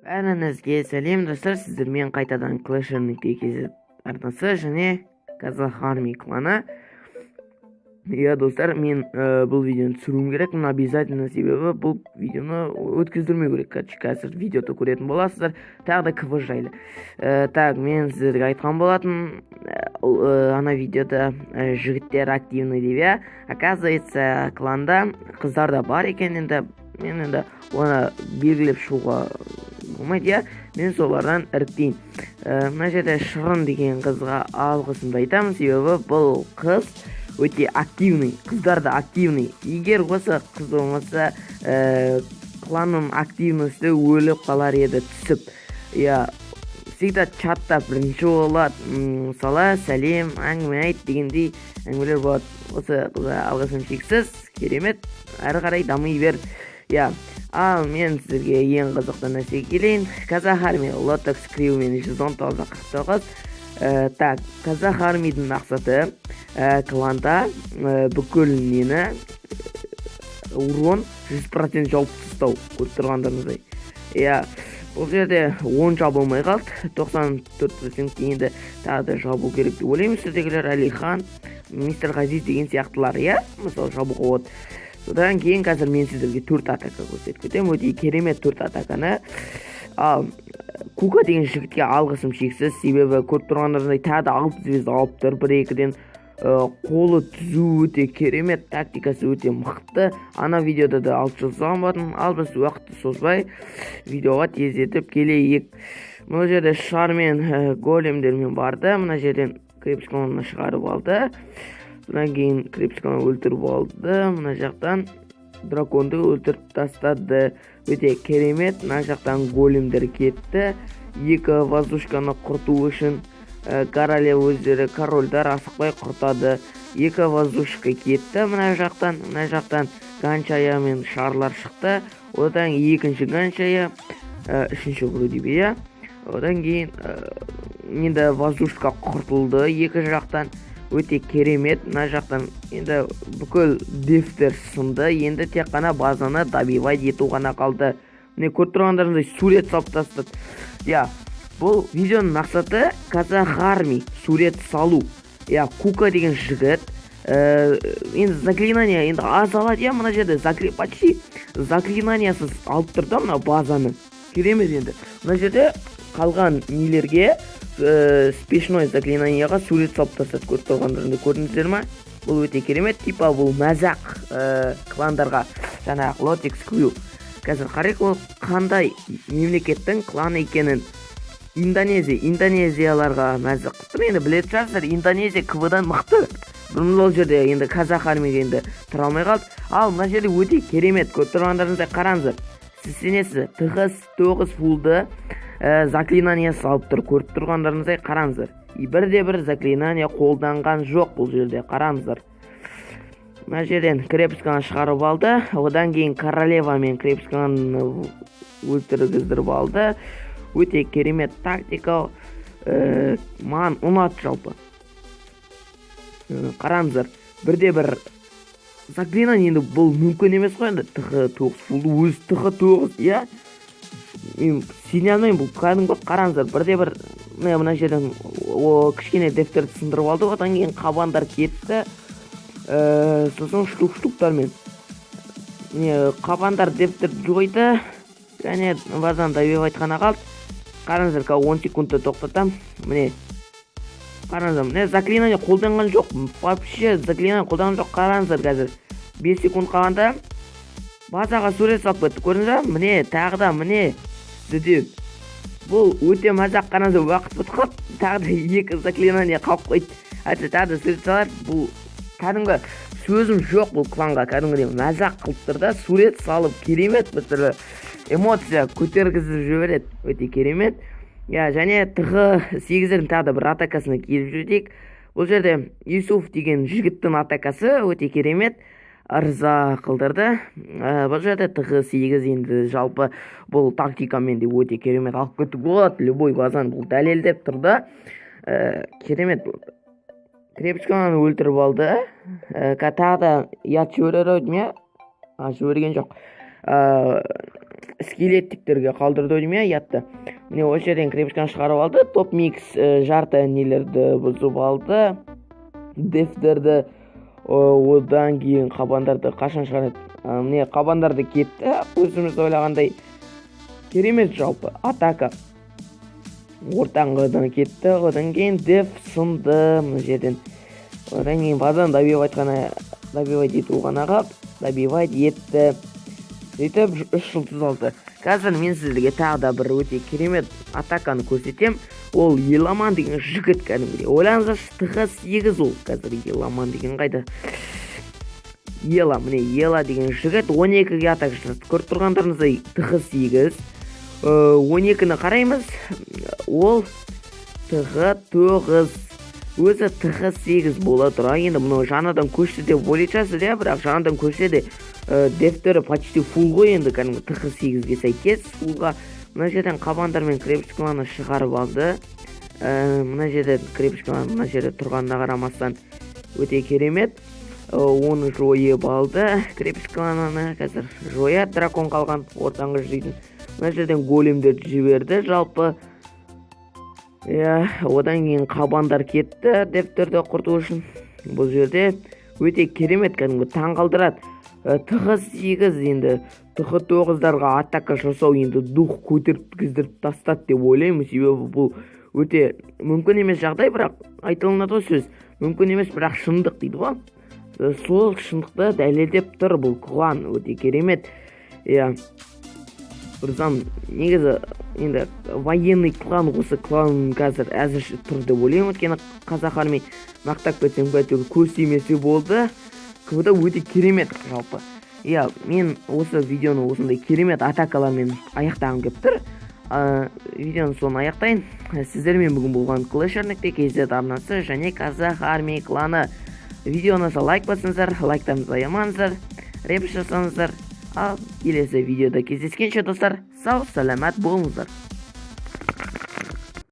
Бәріңізге сәлем достар, сіздермен қайтадан Clash KZ арнасы және Казах Army кланы. Достар, мен бұл видеоны түсіруім керек, мұны обязательно, себебі бұл видеоны өткіздірмеу керек. Қазір видеоды көретін боласыздар, тағы да КВ жайлы. Мен сіздерге айтқан болатын, ана видеода жігіттер активный деп, я. Оказывается, кланда қыздар да бар екен, енді мен енді оны белгілеп шығуға болмайды, я. Мен солардан іріктейін. Мына жерде Шырын деген қызға алғысымды айтамын, себебі бұл қыз өте активный, қыздар да активный. Егер осы қыз болмаса, кланның активності өліп қалар еді түсіп. Всегда чатта бірінші болады, мысалы сәлем, әңгіме айт дегендей әңгімелер болады. Осы қызға алғысым шексіз, керемет, әрі қарай дами бер. Ал мен сіздерге ең қызықты нәрсе келейін. Казах Army Lotox Crewмен 119-49. Казах Army'дің мақсаты кланда бүкіл нені урон 100% жауып тастау, көріп тұрғандарыңыздай. Бұл жерде 10 жабылмай қалды, 94% енді тағы да жабу керек деп ойлаймын. Сіздегілер Алихан, Мистер Ғазиз деген сияқтылар, мысалы жабуға болады. Содан кейін қазір мен сіздерге 4 атака көрсетіп кетемін. Өте керемет 4 атаканы. Ал Кука деген жігітке алғысым шексіз, себебі көріп тұрғандарыңыздай тағы да 6 звезда алып тұр. 1-2-ден қолы түзу, өте керемет, тактикасы өте мықты. Ана видеода да алып жазған болатын. Ал біз уақытты созбай видеоға тездетіп келейік. Бұл жерде шармен големдермен барды. Мына жерден крепсканы шығарып алды. Бұдан кейін крепсканы өлтіріп алды. Мына жақтан драконды өлтіріп тастады. Өте керемет. Мына жақтан големдер кетті. 2 воздушканы құрту үшін королева өздері корольдар асықпай құртады. 2 воздушка кетті. Мына жақтан ганчая мен шарлар шықты. Одан екінші ганчая, үшінші вроде. Одан кейін енді воздушка құртылды екі жақтан. Өте керемет. Мына жақтан енді бүкіл дефтер сынды. Енді тек қана базаны добивать ету ғана қалды. Міне көріп тұрғандарыңыздай сурет салып тастады. Бұл видеоның мақсаты Казах Army сурет салу. Кука деген жігіт енді заклинания енді аз алады, мына жерде почти заклинаниясыз алып тұрды мына базаны. Керемет енді. Мына жерде қалған нелерге спешной заклинанияға сурет салып тастады. Көріп тұрғандарыңды көрдіңіздер ма? Бұл өте керемет. Типа бұл мазақ кландарға, жаңағы Lotox Crew. Қазір қарайық, ол қандай мемлекеттің кланы екенін. Индонезияларға мәзіқ қыптыр. Енді білетін шығарсыздар, Индонезия КВ-дан мықты. Бұрын ол жерде енді Казах Army'ге енді тұра алмай қалды. Ал мына жерде өте керемет. Көріп тұрғандарыңыздай қараңыздар. Сіз сенесіз, тығыз 9 фулды заклинаниясы алып тұр. Көріп тұрғандарыңыздай қараңыздар. Бірде-бір заклинания қолданған жоқ бұл жерде. Қараңыздар. Мына жерден крепсканы шығарып алды. Одан кейін королева мен крепсканы өлтіргіздіріп алды. Өте керемет тактика. Маған ұнады жалпы. Қараңыздар. Бірде-бір заклинание енді бұл мүмкін емес қой, енді ТХ9 фулды өз ТХ9, мен сене алмаймын, бұл кәдімгі. Қараңыздар, бірде-бір мына жерден кішкене дефтерді сындырып алды. Одан кейін қабандар кетті. Сосын штуктармен қабандар дефтерді жойды. Және базан добивать қана қалды. Қараңыздар, 10 секундты тоқтатам. Міне қараңыздар, міне заклинание қолданған жоқ. Вообще заклинание қолданған жоқ. Қараңыздар, қазір 5 секунд қалғанда базаға сурет салып кетті. Көрдіңіздер? Міне тағы да міне сізден. Бұл өте мазақ. Қараңыздар, уақыт бітіп қалды. Тағы да 2 заклинание қалып қойды. Тағы да сурет салар. Бұл кәдімгі сөзім жоқ бұл кланға. Кәдімгі мазақ қылып тұр да, сурет салып керемет бір түрлі эмоция көтергізіп жібереді. Өте керемет. Және ТХ8-ден тағы да бір атакасына келіп жүрдік. Бұл жерде Юсуф деген жігіттің атакасы өте керемет. Ырза қылдырды. Бұл жерде ТХ8 енді жалпы бұл тактикамен де өте керемет алып кетуге болады. Любой базаны бұл дәлелдеп тұрды. Керемет болды. Крепсканы өлтіріп алды. Тағы да ят жіберер өдім, жіберген жоқ. скелеттиктерге калдырды дейм ятты. Міне осы жерден крепушканы шығарып алды. Топ микс жарты нелерді бұзып алды. Дефтерді одан кейін қабандарды қашан шығарады? Міне қабандарды кетті. Өзіміз ойлағандай керемет жалпы атака. Ортаңғыдан кетті. Одан кейін деф сынды мына жерден. Одан кейін базан добивать ету ғана қап. Добивать етті. Сөйтіп 3 жұлдыз алды. Қазір мен сіздерге тағы да бір өте керемет атаканы көрсетем. Ол Еламан деген жігіт кәдімгідей. Ойлаңыздар, ТХ8 ол. Қазір Еламан деген қайда? Міне Ела деген жігіт 12-ге атак жасады. Көріп тұрғандарыңыздай ТХ8. 12-ні қараймыз. Ол ТХ9. Өзі ТХ8 бола тұра. Енді мұны жаңадан көшті деп ойлайсыз, бірақ жаңадан көшсе де дефтері почти фул ғой, енді кәдімгі ТХ8-ге сәйкес фулға. Мына жерден қабандар мен крепушкаланы шығарып алды. Мына жерде крепушкаланы мына жерде тұрғанына қарамастан өте керемет. Оны жойып алды. Крепушкаланы қазір жояды. Дракон қалған ортаңғы жейтін. Мына жерден големдерді жіберді жалпы. Одан кейін қабандар кетті дефтерді құрту үшін. Бұл жерде өте керемет кәдімгі таңғалдырады. ТХ8 енді ТХ9-дарға атака жасау енді дух көтергіздіріп тастады деп ойлаймын. Себебі бұл өте мүмкін емес жағдай, бірақ айтылынады сөз. Мүмкін емес, бірақ шындық дейді ғой. Сол шындықты дәлелдеп тұр бұл клан, өте керемет. Бірзам негізі енді военный клан, осы клан қазір әзірше тұр деп ойлаймын. Өйткені қазақ армей мақтап кетсем көз тимесе болды. КВД өте керемет жалпы. Мен осы видеоны осындай керемет атакалармен аяқтағым келіп тұр. Видеоны соны аяқтайын. Сіздермен бүгін болған Clash.kz арнасы және қазақ армей кланы. Видеоны лайк басыңыздар, лайктарыңызды аямаңыздар, репост жасаңыздар. Ал келесі видеода кездескенше достар, сау саламат болыңыздар.